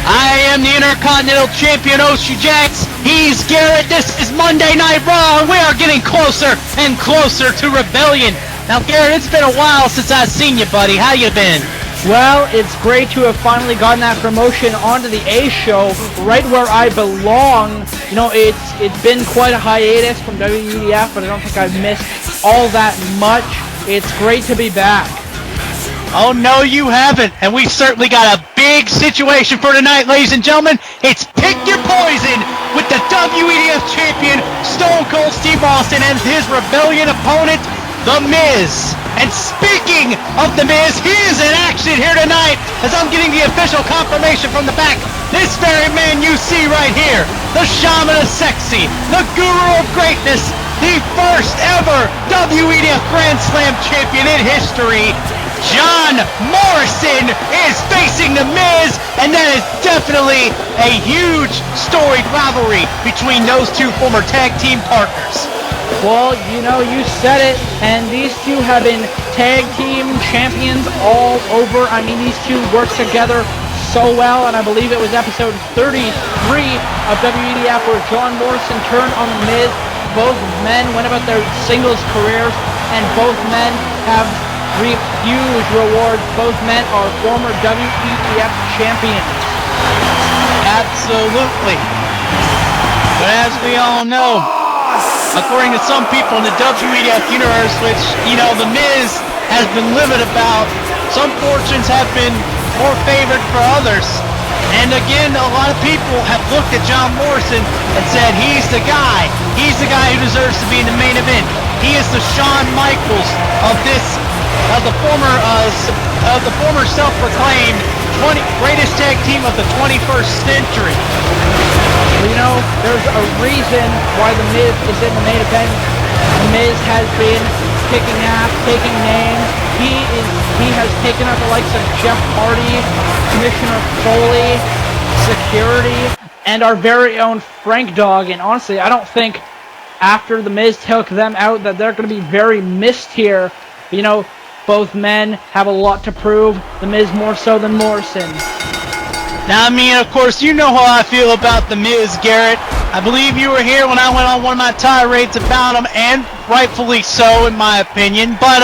I am the Intercontinental Champion, Oshie Jax. He's Garrett. This is Monday Night Raw, and we are getting closer and closer to Rebellion. Now, Garrett, it's been a while since I've seen you, buddy. How you been? Well, it's great to have finally gotten that promotion onto the A show, right where I belong. You know, it's been quite a hiatus from WEDF, but I don't think I've missed all that much. It's great to be back. Oh, no, you haven't. And we've certainly got a big situation for tonight, ladies and gentlemen. It's Pick Your Poison with the WEDF Champion, Stone Cold Steve Austin, and his Rebellion opponent, The Miz. And speaking of The Miz, he is in action here tonight as I'm getting the official confirmation from the back. This very man you see right here, the Shaman of Sexy, the Guru of Greatness, the first ever WEDF Grand Slam champion in history, John Morrison, is facing The Miz, and that is definitely a huge storied rivalry between those two former tag team partners. Well, you know, you said it, and these two have been tag team champions all over. I mean, these two work together so well, and I believe it was episode 33 of WEDF where John Morrison turned on The Miz. Both men went about their singles careers, and both men have reaped huge rewards. Both men are former WEDF champions. Absolutely. But as we all know, according to some people in the WEDF universe, which, you know, The Miz has been livid about, some fortunes have been more favored for others. And again, a lot of people have looked at John Morrison and said, he's the guy. He's the guy who deserves to be in the main event. He is the Shawn Michaels of the former self-proclaimed greatest tag team of the 21st century. Well, you know, there's a reason why The Miz is in the main event. The Miz has been kicking ass, taking names. He has taken out the likes of Jeff Hardy, Commissioner Foley, Security, and our very own Frank Dog. And honestly, I don't think after The Miz took them out that they're going to be very missed here. But, you know, both men have a lot to prove. The Miz more so than Morrison. Now, I mean, of course, you know how I feel about The Miz, Garrett. I believe you were here when I went on one of my tirades about him, and rightfully so, in my opinion. But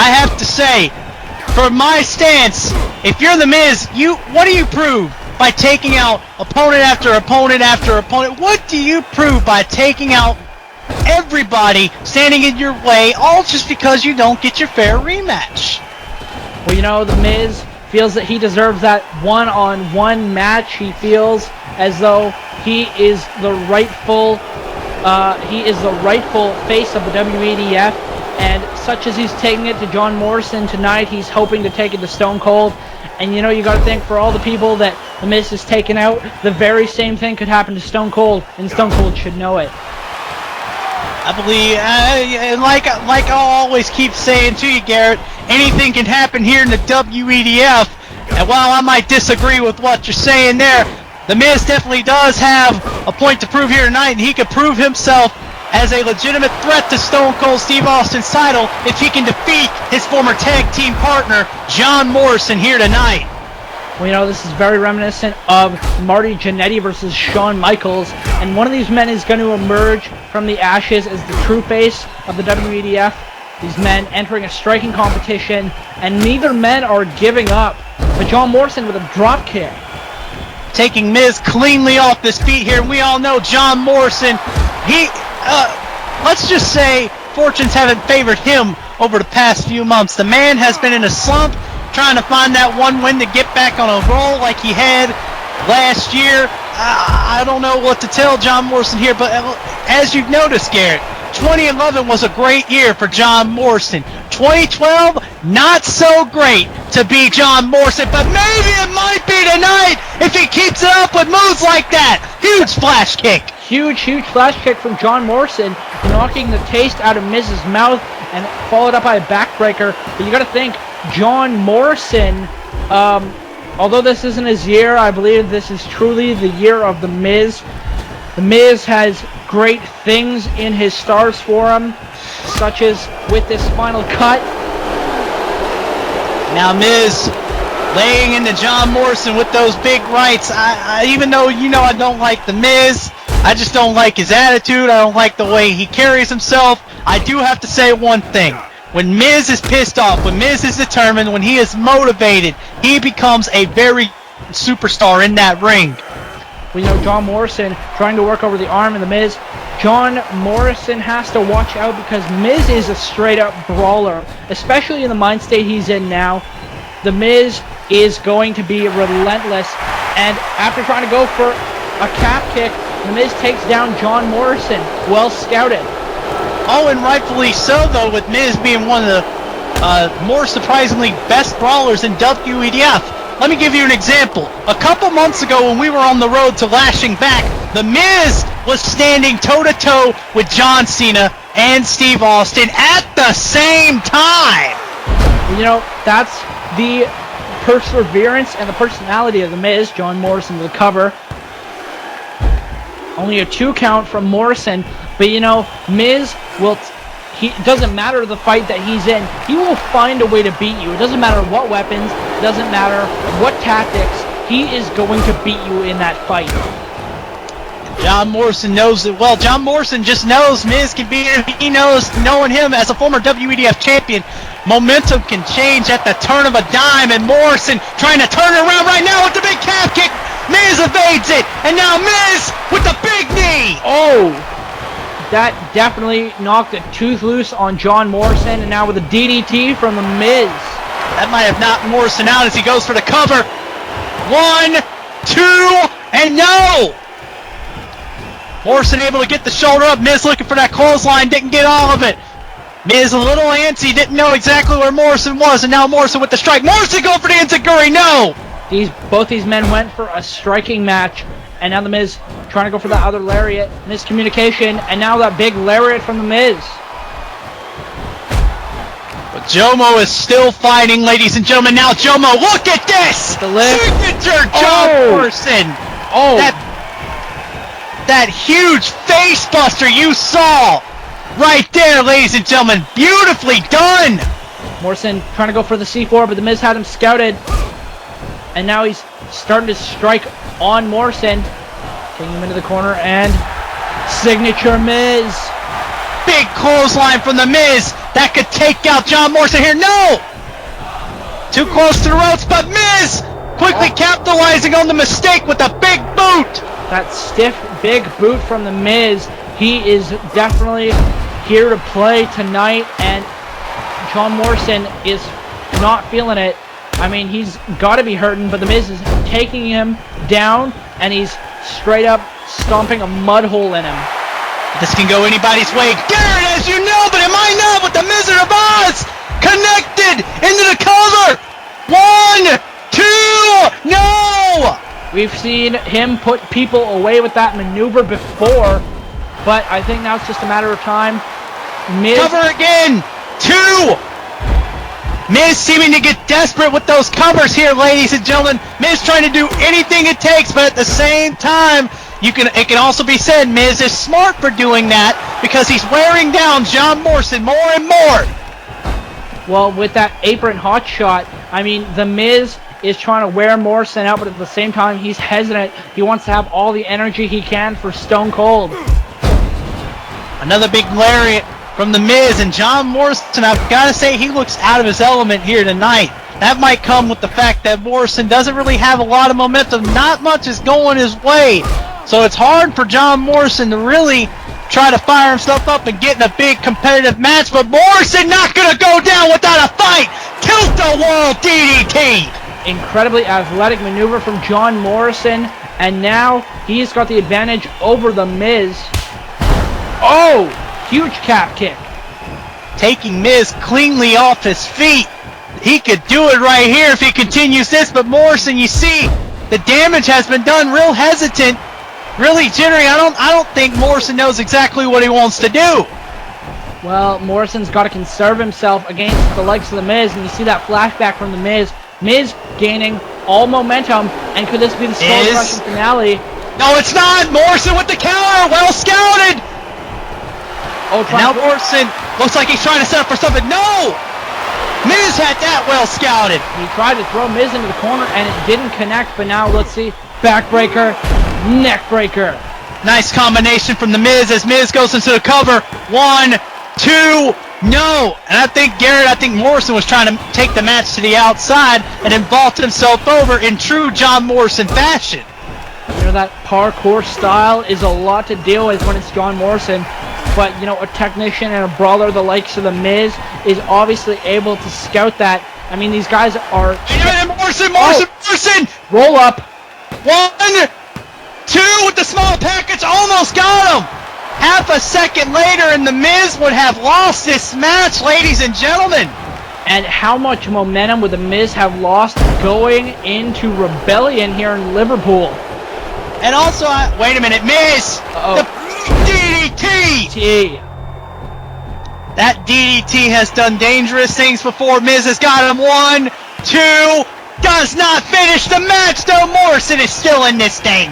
I have to say, for my stance, if you're The Miz, what do you prove by taking out opponent after opponent after opponent? What do you prove by taking out everybody standing in your way, all just because you don't get your fair rematch? Well, you know, The Miz feels that he deserves that one-on-one match. He feels as though he is the rightful face of the WEDF, and such as he's taking it to John Morrison tonight, he's hoping to take it to Stone Cold. And you know, you got to think, for all the people that The Miz has taken out, the very same thing could happen to Stone Cold, and Stone Cold should know it. I believe, like I'll always keep saying to you, Garrett, anything can happen here in the WEDF. And while I might disagree with what you're saying there, The Miz definitely does have a point to prove here tonight, and he could prove himself as a legitimate threat to Stone Cold Steve Austin's title if he can defeat his former tag team partner, John Morrison, here tonight. Well, you know, this is very reminiscent of Marty Jannetty versus Shawn Michaels, and one of these men is going to emerge from the ashes as the true face of the WEDF. These men entering a striking competition, and neither men are giving up. But John Morrison with a drop kick, taking Miz cleanly off his feet here. We all know John Morrison, let's just say fortunes haven't favored him over the past few months. The man has been in a slump, trying to find that one win to get back on a roll like he had last year. I don't know what to tell John Morrison here, but as you've noticed, Garrett, 2011 was a great year for John Morrison. 2012, not so great to be John Morrison, but maybe it might be tonight if he keeps it up with moves like that. Huge splash kick. Huge splash kick from John Morrison, knocking the taste out of Miz's mouth, and followed up by a backbreaker. But you got to think, John Morrison, although this isn't his year, I believe this is truly the year of The Miz. The Miz has great things in his stars for him, such as with this final cut. Now Miz laying into John Morrison with those big rights. Even though, I don't like The Miz, I just don't like his attitude. I don't like the way he carries himself. I do have to say one thing. When Miz is pissed off, when Miz is determined, when he is motivated, he becomes a very superstar in that ring. Well, John Morrison trying to work over the arm of The Miz. John Morrison has to watch out because Miz is a straight-up brawler, especially in the mind state he's in now. The Miz is going to be relentless, and after trying to go for a calf kick, The Miz takes down John Morrison. Well scouted. Oh, and rightfully so, though, with Miz being one of the more surprisingly best brawlers in WEDF. Let me give you an example. A couple months ago when we were on the road to Lashing Back, The Miz was standing toe-to-toe with John Cena and Steve Austin at the same time. That's the perseverance and the personality of The Miz. John Morrison to the cover. Only a 2 count from Morrison, but Miz will... It doesn't matter the fight that he's in. He will find a way to beat you. It doesn't matter what weapons. It doesn't matter what tactics. He is going to beat you in that fight. John Morrison knows it well. John Morrison just knows Miz can beat him. He knows, knowing him as a former WEDF champion, momentum can change at the turn of a dime. And Morrison trying to turn it around right now with the big calf kick. Miz evades it. And now Miz with the big knee. Oh! That definitely knocked a tooth loose on John Morrison, and now with a DDT from The Miz. That might have knocked Morrison out as he goes for the cover. 1, 2, and no! Morrison able to get the shoulder up. Miz looking for that clothesline, didn't get all of it. Miz a little antsy, didn't know exactly where Morrison was, and now Morrison with the strike. Morrison going for the enziguri, no! Both these men went for a striking match. And now The Miz trying to go for that other lariat. Miscommunication. And now that big lariat from The Miz. But Jomo is still fighting, ladies and gentlemen. Now Jomo, look at this! The lift. Signature John Morrison! Oh! That huge face buster you saw right there, ladies and gentlemen. Beautifully done! Morrison trying to go for the C4, but The Miz had him scouted. And now he's starting to strike on Morrison. Taking him into the corner, and signature Miz. Big clothesline from The Miz. That could take out John Morrison here. No! Too close to the ropes, but Miz quickly capitalizing on the mistake with a big boot. That stiff, big boot from The Miz. He is definitely here to play tonight, and John Morrison is not feeling it. I mean, he's got to be hurting, but The Miz is taking him down, and he's straight up stomping a mud hole in him. This can go anybody's way. Garrett, as you know, but it might not with the Wizard of Oz connected into the cover. 1, 2, no! We've seen him put people away with that maneuver before, but I think now it's just a matter of time. Miz... Cover again! 2! Miz seeming to get desperate with those covers here, ladies and gentlemen. Miz trying to do anything it takes, but at the same time, it can also be said Miz is smart for doing that because he's wearing down John Morrison more and more. Well, with that apron hot shot, I mean, The Miz is trying to wear Morrison out, but at the same time, he's hesitant. He wants to have all the energy he can for Stone Cold. Another big lariat from The Miz, and John Morrison, I've got to say, he looks out of his element here tonight. That might come with the fact that Morrison doesn't really have a lot of momentum. Not much is going his way. So it's hard for John Morrison to really try to fire himself up and get in a big competitive match, but Morrison not going to go down without a fight. Tilt-a-wall DDT. Incredibly athletic maneuver from John Morrison, and now he's got the advantage over The Miz. Oh! Huge cap kick. Taking Miz cleanly off his feet. He could do it right here if he continues this, but Morrison, you see, the damage has been done. Real hesitant, really jittery. I don't think Morrison knows exactly what he wants to do. Well, Morrison's got to conserve himself against the likes of The Miz, and you see that flashback from The Miz. Miz gaining all momentum, and could this be the Skull Crushing finale? No, it's not. Morrison with the counter. Well scouted. Oh, now Morrison looks like he's trying to set up for something. No! Miz had that well scouted. He tried to throw Miz into the corner and it didn't connect, but now let's see. Backbreaker, neckbreaker. Nice combination from the Miz as Miz goes into the cover. 1, 2, no. And I think Morrison was trying to take the match to the outside and then vault himself over in true John Morrison fashion. You know, that parkour style is a lot to deal with when it's John Morrison. But, you know, a technician and a brawler the likes of the Miz is obviously able to scout that. I mean, these guys are... Morrison! Roll up. 1, 2 with the small package, almost got him! Half a second later and the Miz would have lost this match, ladies and gentlemen. And how much momentum would the Miz have lost going into Rebellion here in Liverpool? And also, wait a minute, Miz! The DDT! That DDT has done dangerous things before. Miz has got him. 1, 2, does not finish the match though. Morrison is still in this thing.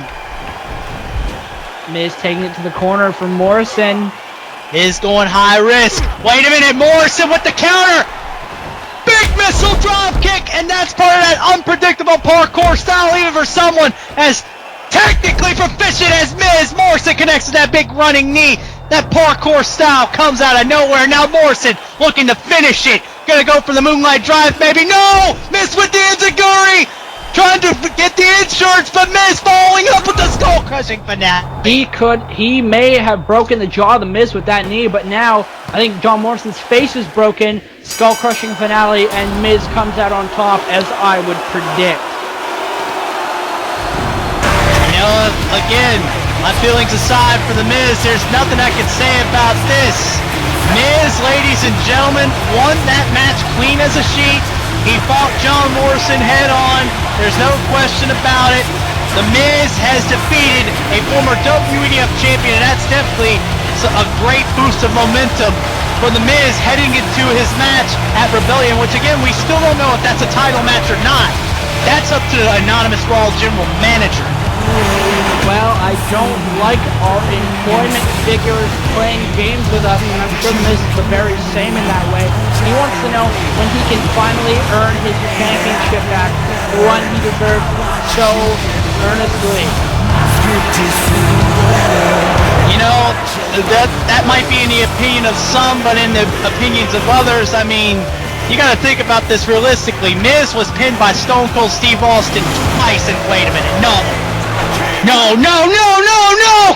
Miz taking it to the corner for Morrison. Miz going high risk. Wait a minute, Morrison with the counter. Big missile drop kick, and that's part of that unpredictable parkour style even for someone as technically proficient as Miz. Morrison connects to that big running knee. That parkour style comes out of nowhere. Now Morrison looking to finish it. Gonna go for the moonlight drive, maybe. No! Miz with the enziguri! Trying to get the insurance, but Miz following up with the skull crushing finale. He may have broken the jaw of the Miz with that knee, but now I think John Morrison's face is broken. Skull crushing finale, and Miz comes out on top, as I would predict. You know, again, my feelings aside for the Miz, there's nothing I can say about this. Miz, ladies and gentlemen, won that match clean as a sheet. He fought John Morrison head on. There's no question about it. The Miz has defeated a former WEDF champion, and that's definitely a great boost of momentum for the Miz heading into his match at Rebellion, which again, we still don't know if that's a title match or not. That's up to the anonymous Raw General Manager. Well, I don't like our employment figures playing games with us, and I'm sure the Miz is the very same in that way. He wants to know when he can finally earn his championship back, the one he deserves so earnestly. You know, that might be in the opinion of some, but in the opinions of others, I mean, you gotta think about this realistically. Miz was pinned by Stone Cold Steve Austin twice, and wait a minute, no,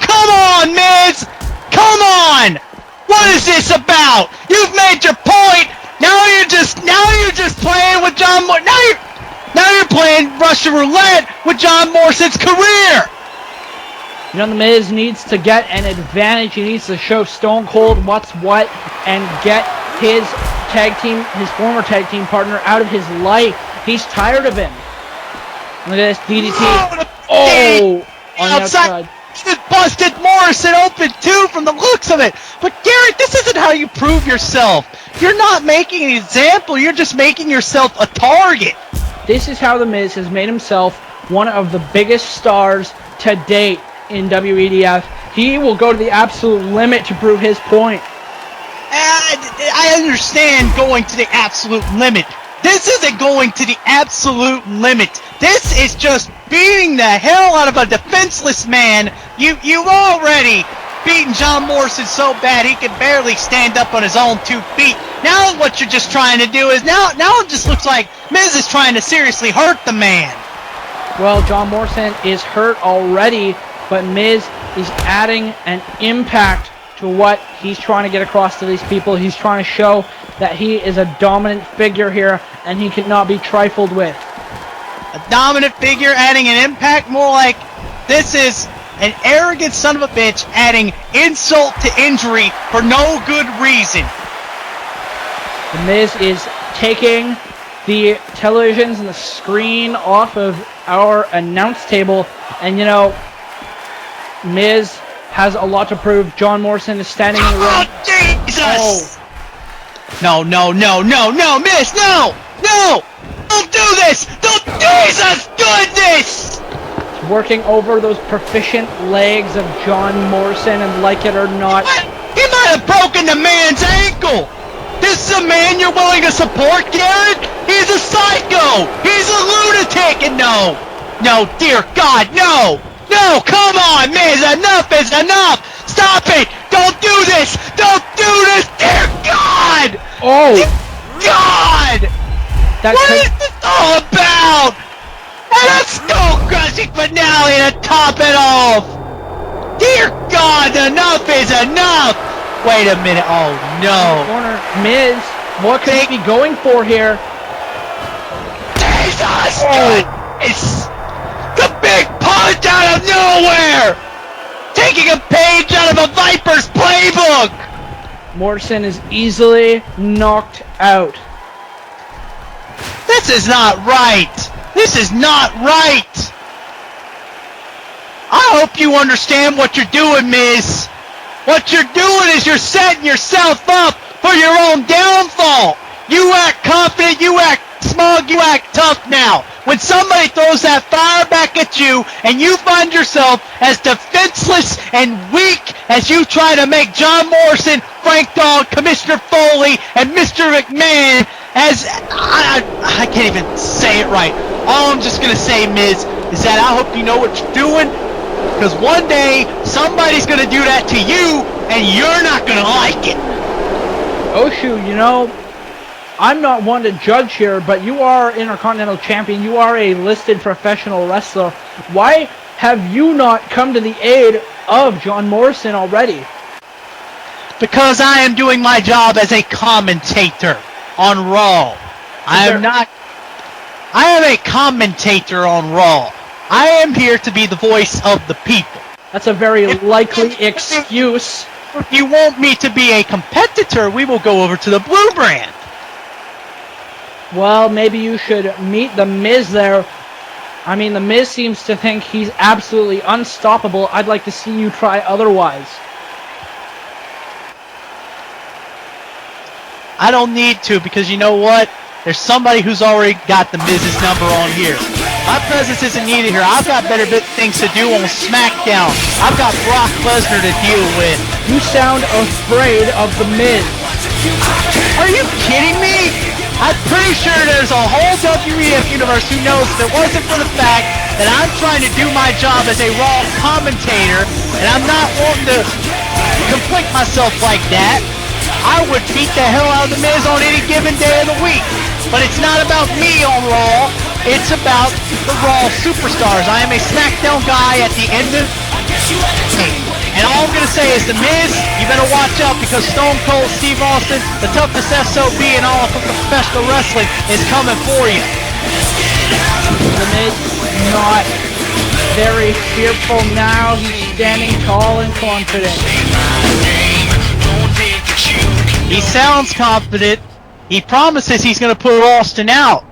come on, Miz! Come on! What is this about? You've made your point! Now you're just playing with John Morrison. Now you're playing Russian roulette with John Morrison's career! You know, the Miz needs to get an advantage. He needs to show Stone Cold what's what and get his former tag team partner out of his life. He's tired of him. Look at this DDT. Oh, on the outside. Just busted Morrison open too from the looks of it. But Garrett, this isn't how you prove yourself. You're not making an example. You're just making yourself a target. This is how the Miz has made himself one of the biggest stars to date in WEDF. He will go to the absolute limit to prove his point. I understand going to the absolute limit. This isn't going to the absolute limit. This is just beating the hell out of a defenseless man. You've already beaten John Morrison so bad he can barely stand up on his own 2 feet. Now what you're just trying to do is now it just looks like Miz is trying to seriously hurt the man. Well, John Morrison is hurt already, but Miz is adding an impact to what he's trying to get across to these people. He's trying to show that he is a dominant figure here, and he cannot be trifled with. A dominant figure adding an impact? More like this is an arrogant son of a bitch adding insult to injury for no good reason. The Miz is taking the televisions and the screen off of our announce table, and you know, Miz has a lot to prove. John Morrison is standing in the ring. Oh, Jesus! Oh. No, Miz, no! Don't do this! Don't, Jesus goodness! He's working over those proficient legs of John Morrison, and like it or not, He might have broken the man's ankle! This is a man you're willing to support, Garrett? He's a psycho! He's a lunatic! And no, dear God, no! No, come on, Miz, enough is enough! Stop it! Don't do this! Don't do this! Dear God! Oh! Dear God! What is this all about? And a skull-crushing finale to top it off! Dear God, enough is enough! Wait a minute, oh no. Corner, Miz, what could he be going for here? Jesus! It's the big punch out of nowhere! Taking a page out of a Viper's playbook! Morrison is easily knocked out. This is not right! This is not right! I hope you understand what you're doing, Miz. What you're doing is you're setting yourself up for your own downfall. You act confident, you act smug, you act tough now. When somebody throws that fire back at you and you find yourself as defenseless and weak as you try to make John Morrison, Frank Dogg, Commissioner Foley, and Mr. McMahon as... I can't even say it right. All I'm just going to say, Miz, is that I hope you know what you're doing. Because one day, somebody's going to do that to you, and you're not going to like it. Oshu, you know, I'm not one to judge here, but you are Intercontinental Champion. You are a listed professional wrestler. Why have you not come to the aid of John Morrison already? Because I am doing my job as a commentator on Raw. I am a commentator on Raw. I am here to be the voice of the people. That's a very likely excuse. If you want me to be a competitor, we will go over to the Blue Brand. Well, maybe you should meet The Miz there. I mean, The Miz seems to think he's absolutely unstoppable. I'd like to see you try otherwise. I don't need to, because you know what? There's somebody who's already got The Miz's number on here. My presence isn't needed here. I've got better things to do on SmackDown. I've got Brock Lesnar to deal with. You sound afraid of The Miz. Are you kidding me? I'm pretty sure there's a whole WEF universe who knows if it wasn't for the fact that I'm trying to do my job as a Raw commentator, and I'm not wanting to conflict myself like that, I would beat the hell out of The Miz on any given day of the week. But it's not about me on Raw. It's about the Raw superstars. I am a SmackDown guy at the end of the game. And all I'm going to say is, The Miz, you better watch out, because Stone Cold Steve Austin, the toughest SOB in all of professional wrestling, is coming for you. The Miz not very fearful now. He's standing tall and confident. He sounds confident. He promises he's going to put Austin out.